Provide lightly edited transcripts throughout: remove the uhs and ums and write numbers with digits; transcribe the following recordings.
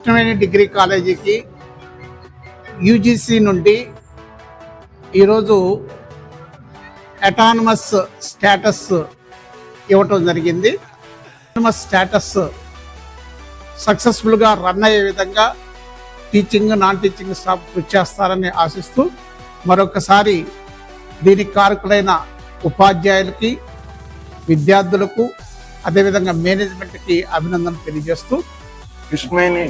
Degree కాలేజీకి UGC నుండి ఈరోజు అటానమస్ స్టేటస్ ఇవ్వటం జరిగింది. అటానమస్ స్టేటస్ సక్సెస్ఫుల్గా రన్ అయ్యే విధంగా టీచింగ్ నాన్ టీచింగ్ స్టాఫ్ కృషి చేస్తారని ఆశిస్తూ మరొకసారి దీనికి కారకులైన ఉపాధ్యాయులకి, విద్యార్థులకు, అదేవిధంగా మేనేజ్మెంట్కి అభినందనలు తెలియజేస్తూ కృష్ణవేణి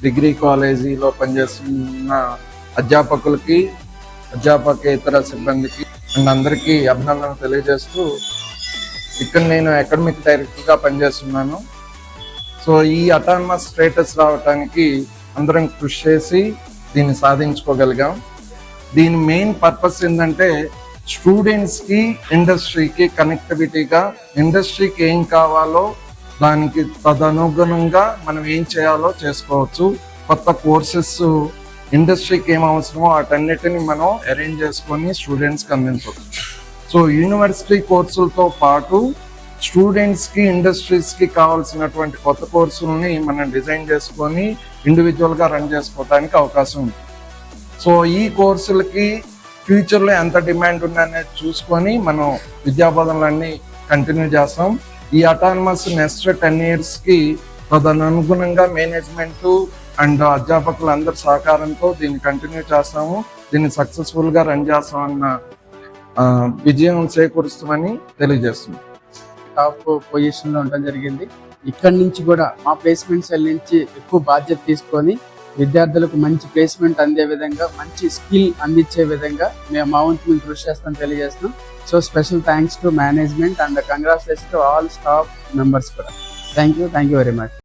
డిగ్రీ కాలేజీలో పనిచేస్తున్న అధ్యాపకులకి, అధ్యాపకేతర సిబ్బందికి అండ్ అందరికీ అభినందనలు తెలియజేస్తూ, ఇక్కడ నేను అకాడమిక్ డైరెక్టర్గా పనిచేస్తున్నాను. సో ఈ అటానమస్ స్టేటస్ రావడానికి అందరం కృషి చేసి దీన్ని సాధించుకోగలిగాం. దీని మెయిన్ పర్పస్ ఏంటంటే స్టూడెంట్స్కి, ఇండస్ట్రీకి కనెక్టివిటీగా, ఇండస్ట్రీకి ఏం కావాలో దానికి తదనుగుణంగా మనం ఏం చేయాలో చేసుకోవచ్చు. కొత్త కోర్సెస్ ఇండస్ట్రీకి ఏం అవసరమో వాటన్నిటిని మనం అరేంజ్ చేసుకొని స్టూడెంట్స్కి అందించవచ్చు. సో యూనివర్సిటీ కోర్సులతో పాటు స్టూడెంట్స్కి, ఇండస్ట్రీస్కి కావాల్సినటువంటి కొత్త కోర్సులని మనం డిజైన్ చేసుకొని ఇండివిజువల్గా రన్ చేసుకోవడానికి అవకాశం ఉంది. సో ఈ కోర్సులకి ఫ్యూచర్లో ఎంత డిమాండ్ ఉందనేది చూసుకొని మనం విద్యాబోధనలన్నీ కంటిన్యూ చేస్తాం. ఈ అటానమస్ నెక్స్ట్ 10 yearsకి తదనుగుణంగా మేనేజ్మెంట్ అండ్ అధ్యాపకులందరి సహకారంతో దీన్ని కంటిన్యూ చేస్తాము. దీన్ని సక్సెస్ఫుల్గా రన్ చేస్తామన్న విజయం చేకూరుస్తామని తెలియజేస్తున్నాం. టాప్ పొజిషన్లో ఉండడం జరిగింది. ఇక్కడి నుంచి కూడా మా ప్లేస్మెంట్ సెల్ నుంచి ఎక్కువ బాధ్యత తీసుకొని విద్యార్థులకు మంచి ప్లేస్మెంట్ అందే విధంగా, మంచి స్కిల్ అందించే విధంగా మేము మా వంతు మేము కృషి చేస్తాం తెలియజేస్తున్నాం. So special thanks to management and congratulation to all staff members కూడా. Thank you very much.